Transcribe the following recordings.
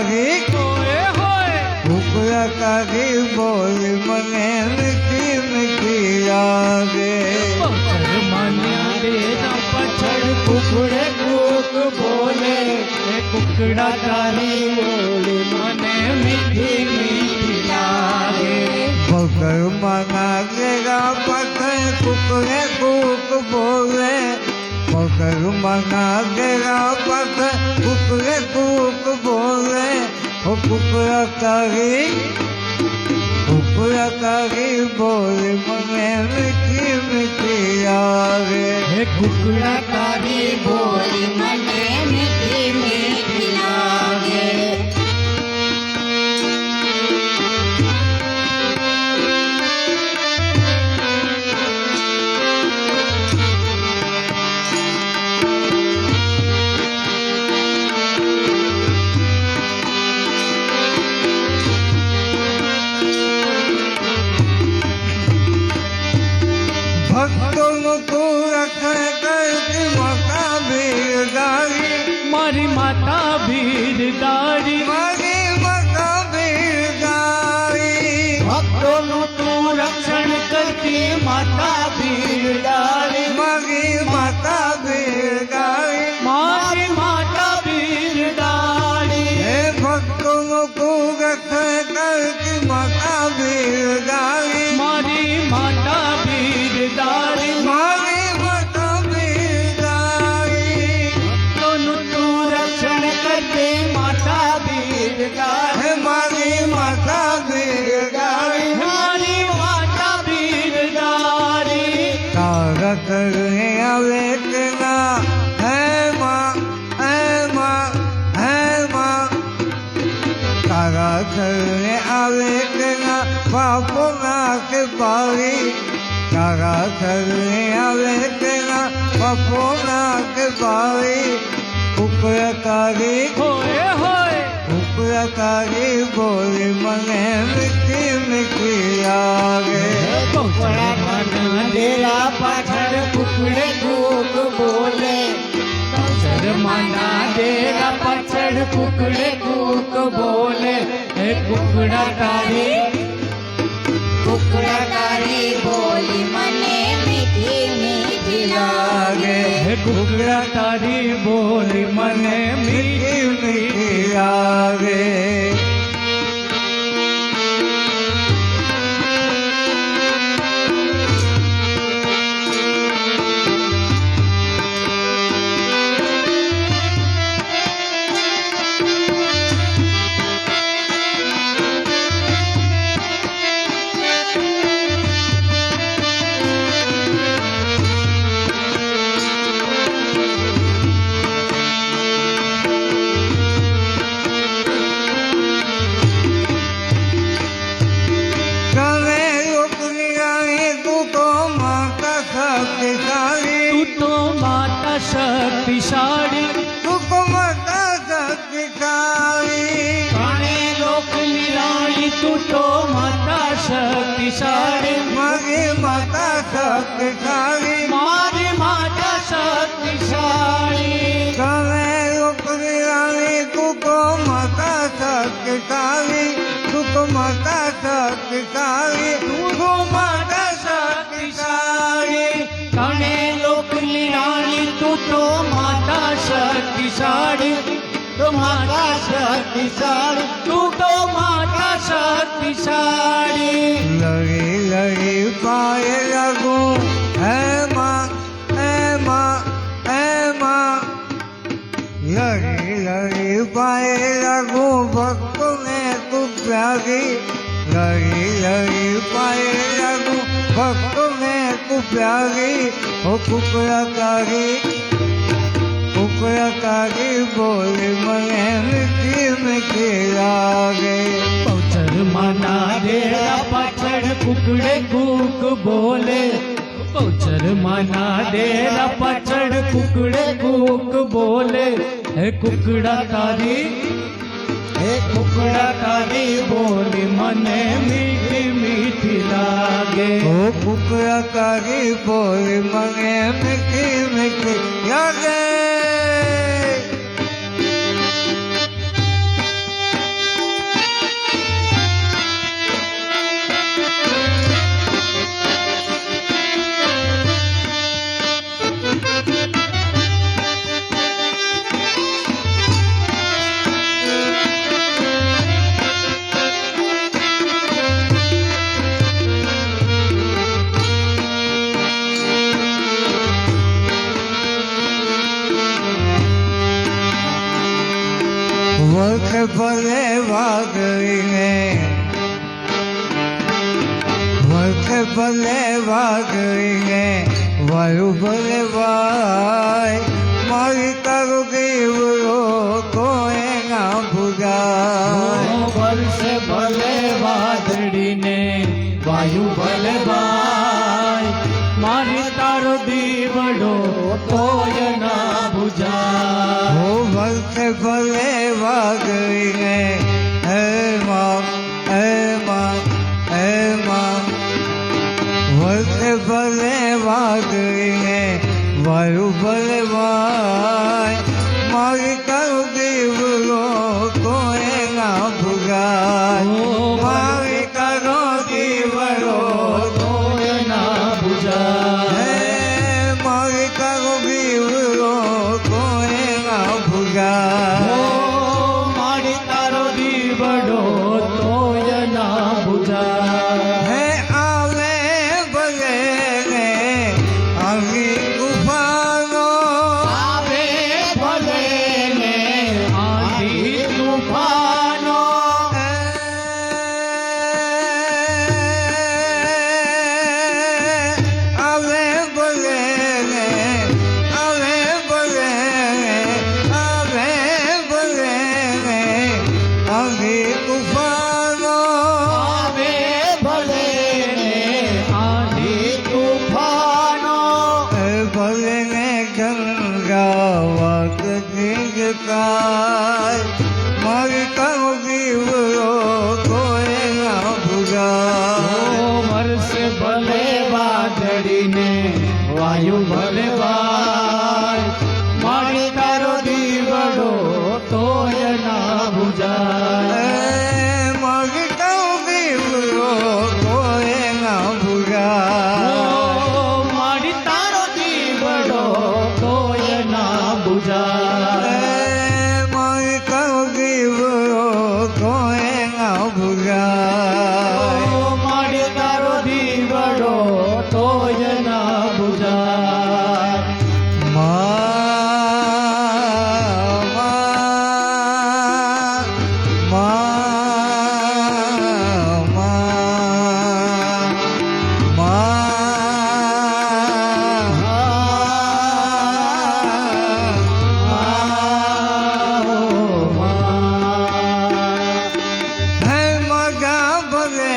કાગી કુકડા કાગી બોલી મને મીઠી મીઠી લાગે પછડ કુકડે કુક બોલે કુકડા તારી બોલી મને મીઠી મીઠી લાગે પગમાં નાગેરા પથર કુકડે કુક બોલે પગમાં નાગેરા પથર કુકડે કુક બોલે ઓ કુકડા કાગી બોલે મને મીઠી મીઠી લાગે કુકડા તારી બોલી મને મીઠી મીઠી લાગે ભક્તોનું તું રક્ષણ કરતી માતા બિરદારી મારી માતા બિરદારી મારી માતા બિરદારી ભક્તોનું તું રક્ષણ કરતી માતા બિરદારી મારી માતા બિરદારી મારી માતા બિરદારી હે ભક્તોનું તું રક્ષણ કરતી માતા બિરદારી મારી માતા બિરદારી મારી માતા બિરદારી ભક્તોનું તું રક્ષણ કરતી માતા બિરદારી હે મારી માતા બિરદારી મારી માતા બિરદારી તારા કરને આવે કે ના હે માં તારા કરને આવે કે ના પાપો નાખ પાવી તારા કરને આવે કે ના પાપો નાખ પાવી ઉપરકારી હોય હોય ઉપરકારી બોલી મને મીઠી મીઠી લાગે ડેરા પાછળ કુકડે કુક બોલે માના ડેરા પાછળ કુકડે કુક બોલે હે કુકડા તારી બોલી મને મીઠી મીઠી લાગે હે કુકડા તારી બોલી મને મીઠી મીઠી લાગે શક્તિશાળી તું તો માતા શક્તિશાળી કાણે લોક નિરાળી તું તો માતા શક્તિશાળી મારી માતા શક્તિશાળી મારી માતા શક્તિશાળી કાણે લોક નિરાળી તું તો માતા શક્તિશાળી તું તો માતા શક્તિશાળી તું તો માતા શક્તિશાળી કાણે લોક નિરાળી તું તો માતા શક્તિશાળી તો માતા શક્તિશાળી તું તો માતા શક્તિશાળી લડી લડી પાયે લાગું હે માં લડી લડી પાયે લાગું ભક્તોને તું પ્યારી લડી લડી પાયે લાગું ભક્તોને તું પ્યારી ઓ કુકડા કાગી બોલી મને મીઠી મીઠી લાગે પૌચર માના ડેરા પાછળ કુકડે કુક બોલે પૌચર માના ડેરા પાછળ કુકડે કુક બોલે હે કુકડા તારી બોલી મને મીઠી મીઠી લાગે ઓ કુકડા કાગી બોલી મને મીઠી મીઠી લાગે ભલે વાગીને વાયુ ભલે વાય મારી તારો કેવડો કોઈ ના ભૂગાય વર્ષે ભલે વાદળીને વાયુ ભલે ભાઈ મારી તારો દીવડો તોય ના બુજાય હો વર્ષે ભલે વાગીને હે માં વર્ષે ભલે વાગીને વાયુ ભલે વાય મારી તારો દેવલો કોઈ ના ભૂગાય મારી તારો દેવલો તોય ના બુજાય હે મારી તારો દેવલો કોઈ ના ભૂગાય મારી તારો દીવડો તોય ના બુજાય હે આવે ભલે ને આવી ગુફાનો આવે ભલે ને આંધી તુફાનો આવે ભલે ને આવે ભલે આવે ભલે ને આવી ગુફાનો આવે ભલે ને આંધી તુફાનો ભલે ને ગંગાવા ગીતકાય મારી તારો દીવડો કોઈ ના ભૂગાય વર્ષ ભલે વાદળીને વાયુ ભલે વાય મારી તારો દીવડો તોય ના બુજાય મારી તારો દીવડો કોઈ ના ભૂગાય મારી તારો દીવડો તોય ના બુજાય મારી તારો દીવડો કોઈ ના ભૂગાય મારી તારો દીવડો તોય ના બુજાય માધા ભલે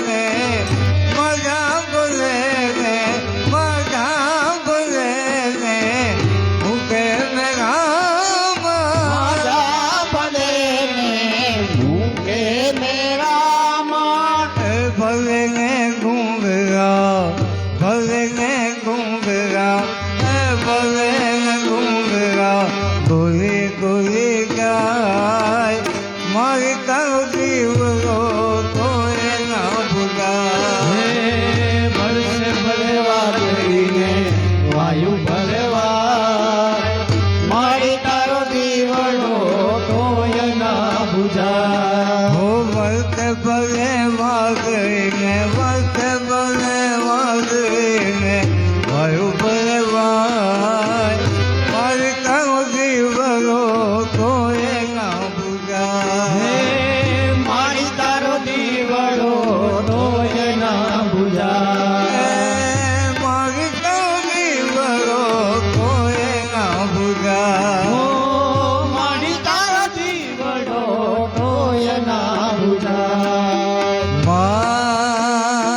ને મૂકે માધા ભલે ને મૂકે મેળામાં ભલે ને ગુંગરા ભલે ને ગુંગરા ભલે ને ગુંગરા ગોલી ગોલી ગાય મારી તારો દીવડો કોઈ ના ભૂગાય વર્ષ ભલે વાદળીને વાયુ ભલે વાય મારી તારો દીવડો તોય ના બુજાય હો વર્ત ભલે વાગીને વર્ત ભલે વાગીને વાયુ ભલે વાય મારી તારો દીવડો કોઈ ના ભૂગાય મારી તારો દીવડો તોય ના બુજાય મારી તારો દીવડો કોઈ ના ભૂગાય મારી તારો દીવડો તોય ના બુજાય મા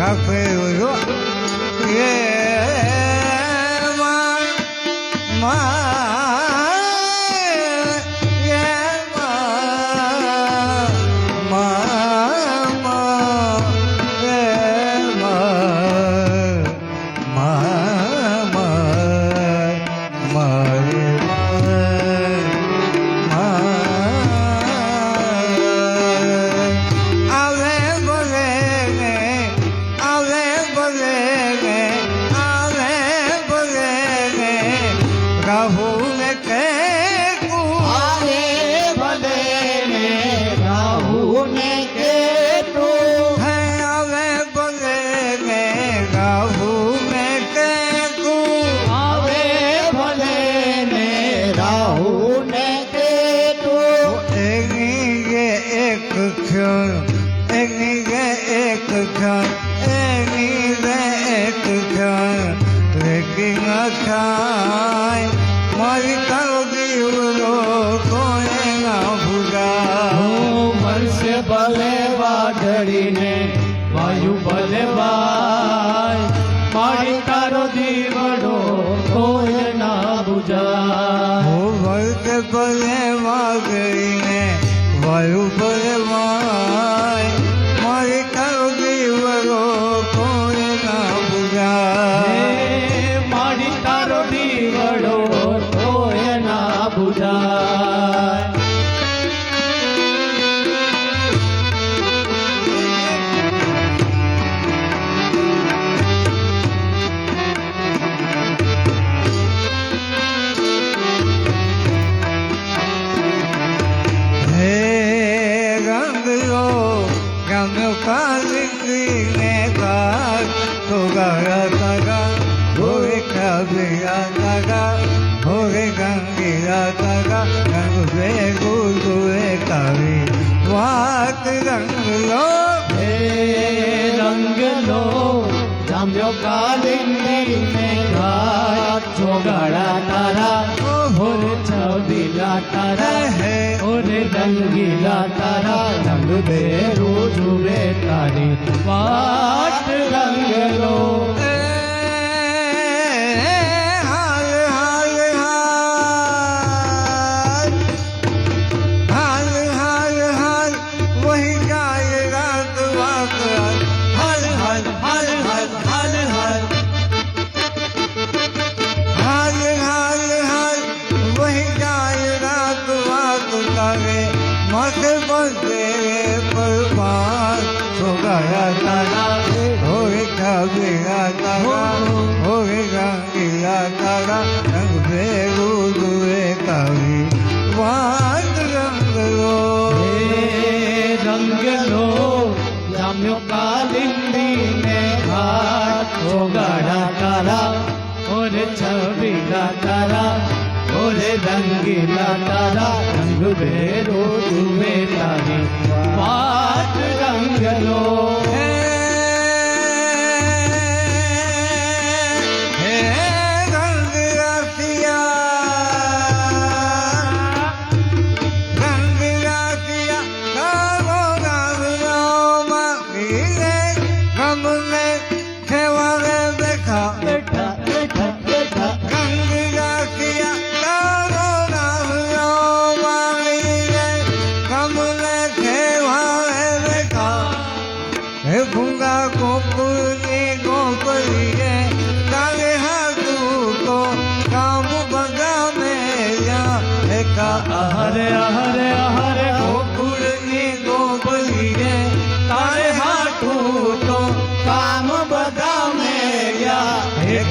રાખે જો એ મારી તારો દીવડો કોઈ ના ભૂલા વર્ષે ભલે વાદળીને વાયુ ભલે બાય મારી તારો દીવડો કોઈ ના બુજાય વર્ષે ભલે વાદળીને વાયુ ભલે બાય મારી તારો દીવડો કોઈ ના ભૂલા મારી તારો દીવડો કોઈ ના બુજાય कालिंगीने गार तो गारा तारा होरे काबिया तारा होरे गंगीरा तारा रंग बे गुरुए कावी वात रंग लो रंग लो जाम्यो कालिंगीने गार ચોગાડા તારા ઓરે છબીલા તારા ઓરે રંગીલા તારા રંગ બેરો જુએ તારી વાટ રંગ લો हाल हाल हाल हाल हाल हाल वही गाए रात वाक हाल हाल हाल हाल हाल हाल हाल हाल हाल वही गाए रात वाक करे मत बसे परवार तो गाया तारा होए काबिया तारा होए गंगीला तारा रंग बेरू दुए कावी वाट रंग लो રંગ લો જામ્યો કાલિંદીને ઘાટ ચોગાડા તારા ઓરે છબીલા તારા ઓરે રંગીલા તારા રંગ બેરો જુએ તારી વાટ રંગ લો हरे हरे हरे गोकुल ने गोपली रे तारे हाथू तो काम बदा में या हे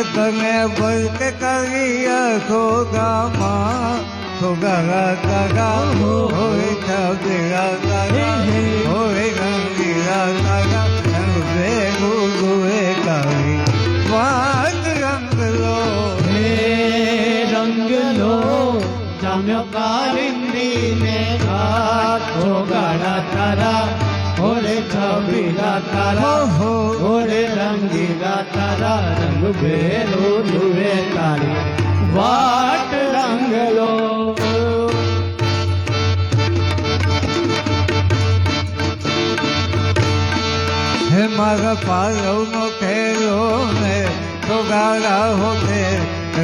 करने बल के करिया सोगा माँ सोगा तारा होए छबीला तारा होए गंगीला तारा रंग बेरू दुए कावी वाट रंग लो रंग लो जाम्यो कालिंदीने घाट ચોગાડા તારા ઓરે છબીલા તારા ઓરે રંગીલા તારા રંગ બેરો જુએ તારી વાટ રંગ લો મારા પાલવનો ખેલો ને તો ગાળા હોતે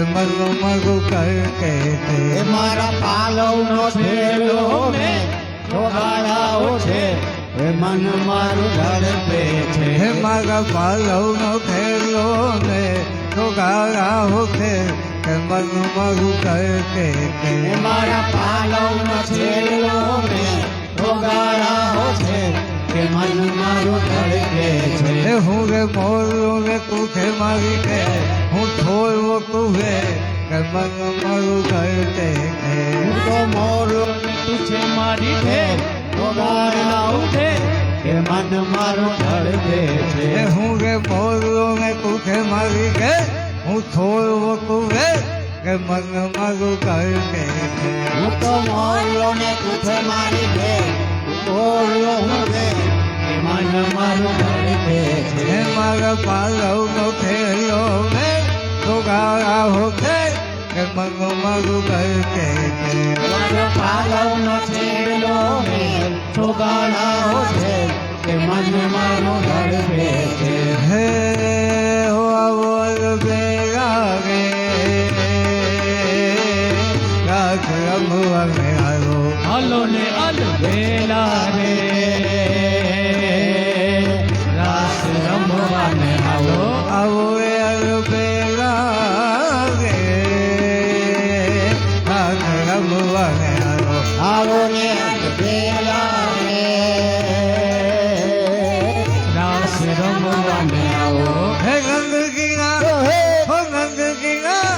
મગું મગું કરકે તે મારા પાલવનો થેલો ને છોગાડાઓ છે એ મન મારું ધડકે હે છે મારા પાલવનો ખેલો ને તો ગાળા હોતે મગું મગું કરકે તે મારા પાલવનો થેલો ને છોગાડાઓ છે કે મન મારું ધડકે છે હે હું રે મોરું રે તું છે મારી કે હું થોડવો તું રે કે મગું મગું કરકે તે હું તો મોરો તું છે મારી છે છોગાડાઓ છે કે મન મારું ધડકે હે છે હું રે મોરું રે તું છે મારી કે હું થોડવો તું રે કે મગું મગું કરકે તે હું તો મોરો ને તું છે મારી છે મોરો હું રે કે મન મારું ધડકે છે હે મારા પાલવનો ખેલો ને તો ગાળા હોતે કે મગું મગું કરકે તે મારો પાલવનો થેલો ને છોગાડાઓ છે કે મન મારું ધડકે છે હે હો આવલ બેરા રે રાત રમવા મે આવ્યો હાલો ને અલબેલા રે રાસ રમવાને આવો આવો એ અલ બેરા રે રાત રમવા મે આવ્યો આવો ને અલબેલા રે રાસ રમવાને આવો હે ગંગ ગીના હો ગંગ ગીના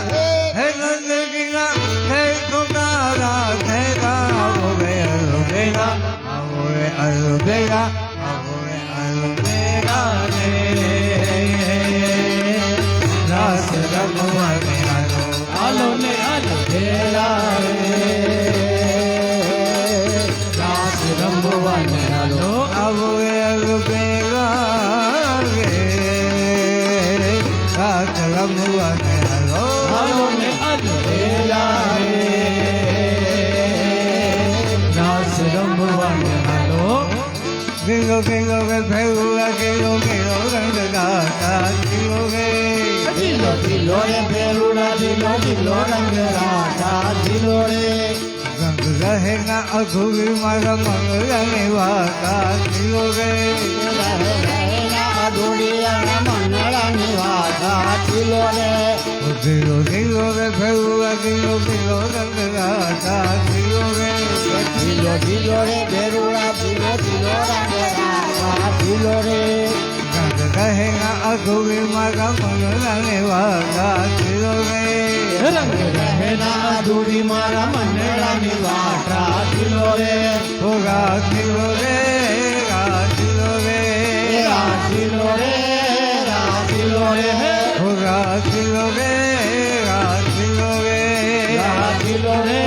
હે ગંગ ગીના હે તુમારા હે આવો એ અલ બેરા આવો એ અલ બેરા આવો એ અલ બેરા રે રાત રમવા મે આવ્યો હાલો ને અલબેલા રે રાસ રમવાને આવો આવો એ અલ બેરા રે રાત રમવા મે આવ્યો હાલો ને અલબેલા રે રાસ રમવાને આવો ગીલો ગીલો રે ભેરુલા ગીલો ગીલો રંગ ગાતા ગીલો રે જીલો જીલો રે ભેરુડા જીલો જીલો રંગ રાધા જીલો રે રંગ રહેના અધૂરી મારા મંગળાની વાતા ગીલો રે દુડિયા મંગળાની વાધા જીલો રે ગીલો ગીલો રે ભેરુલા ગીલો ગીલો રંગ ગાતા ગીલો રે જીલો જીલો રે ભેરુડા જીલો જીલો રંગ રાધા જીલો રે રંગ રહેના અધૂરી મારા મંગળાની વાતા ગીલો રે રંગ રહેના દુડી મારા મંગળાની વાધા જીલો રે ઓ રાજીલો રે રાજીલો રે રાજીલો રે રાજીલો રે ઓ રાજીલો રે રાજીલો રે રાજીલો રે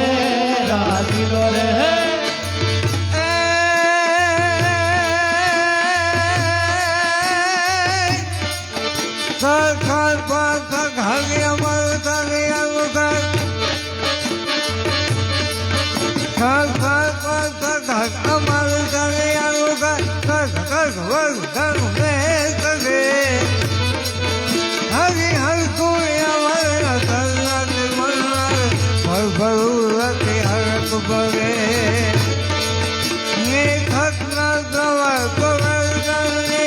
રાજીલો રે સરકાર પાસે ઘાલી અમારું તાલી આવું ઘર સરકાર પાસે ઘર અમારું તાલી આવું ઘર ઘર ઘર ઘર ઘર કરે હરી હર કોઈ અમારા સલ્લાને મનવાર ભર ભરું રતી હરક ભરે ને ખતના દવા પગલ ગણે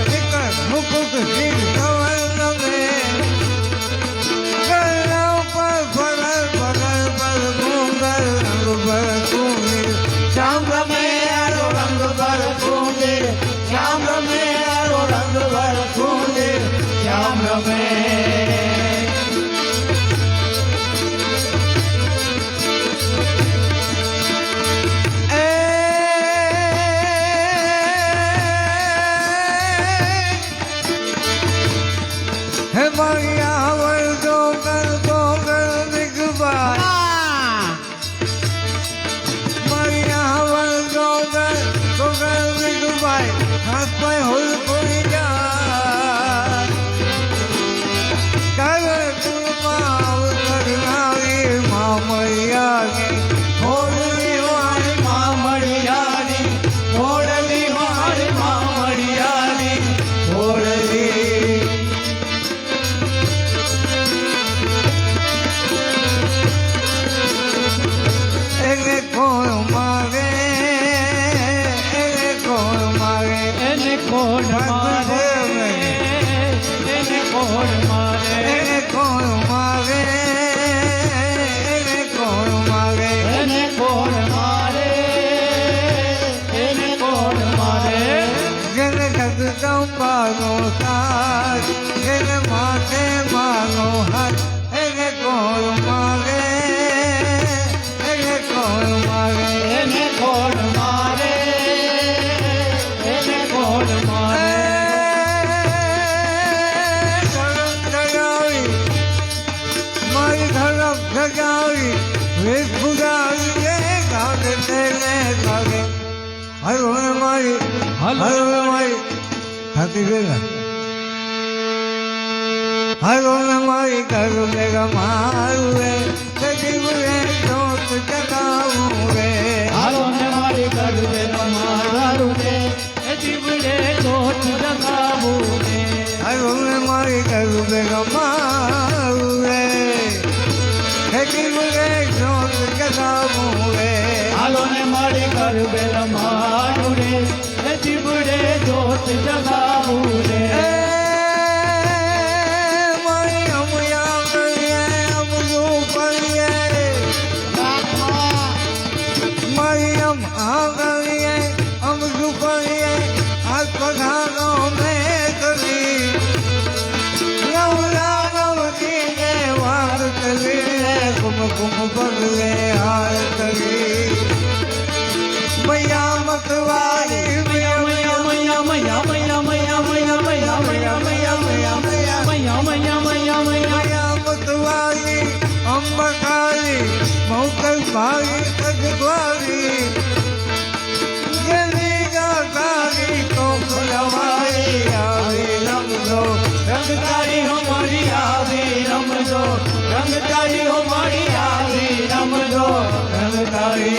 નિકર મુકુક જીવ કવર નમે ગળા ઉપર ફરલ ફરલ પર મુંગલ રંગ ભર કુમીર શ્યામ રમે આરો રંગ ભર કુંદીર શ્યામ રમે આરો રંગ ભર કુંદીર શ્યામ રમે હે માયા વર ગોગલ દિગબાઈ માયા વર ગોગલ દિગબાઈ હાથ પાય હોલ કોઈ જા કર તું માવ કરનાવી મામૈયાની હોળી વાળી મામડિયાની હોળી વાળી મામડિયાની માનો સાથ એને માથે માનો હાથ એને કોણ માગે એને કોણ માગે એને કોણ મારે એને કોણ મારે મારી ધરમ સજાવી વેશ પુજાવી ગાવે તેને ગાવે હલો ને મારી હલો ને મારી ખાતી ભેગા હલો ને મારી કરું ભેગા મારું રે સજીવ રે જોત જગાવું રે હાલો ને મારી કરવે મારું રે એ જીવડે જોત જગાવું રે હલો ને મારી કરું ભેગા મારું રે સજીવ રે જોત જગાવું રે હાલો ને મારી કરવે મારું રે એ જીવડે જોત જગાવું રે कुम बदले हार करी मैया मतवारी मैया मैया मैया मैया मैया मैया मैया मैया मैया मैया मैया मैया मैया मैया मैया मैया मैया मतवारी अंबकारी मौकल भाई तजवारी गली गाकारी तो खुलवाई आवे रमजो रंगदारी हमारी आवे रमजो रंगदारी हमारी आवे रमजो रंगदारी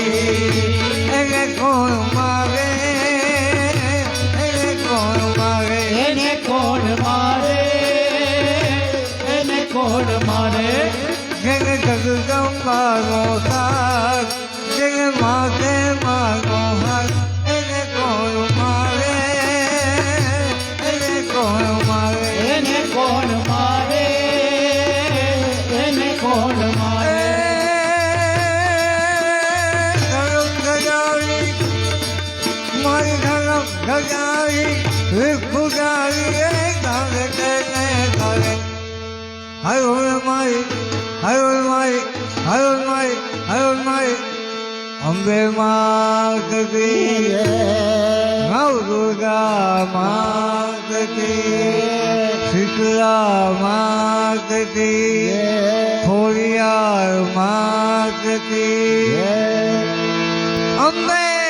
એને કોણ મારે એને કોણ મારે એને કોણ મારે એને કોણ મારે જેને જગદંબાનો સાથ જેને માથે માનો હાથ એને કોણ મારે એને કોણ મારે એને કોણ મારે એને કોણ મારે ધરમ ગજાવી મારી ધરમ ગજાવી વિપુજાવી ગાવે તેને ગાવે હરો મારી હરો મારી હરો મારી હરો મારી અંબે માત કી નવ દુર્ગા માત કી શીતળા માત કી ખોડિયાર માત કી અંબે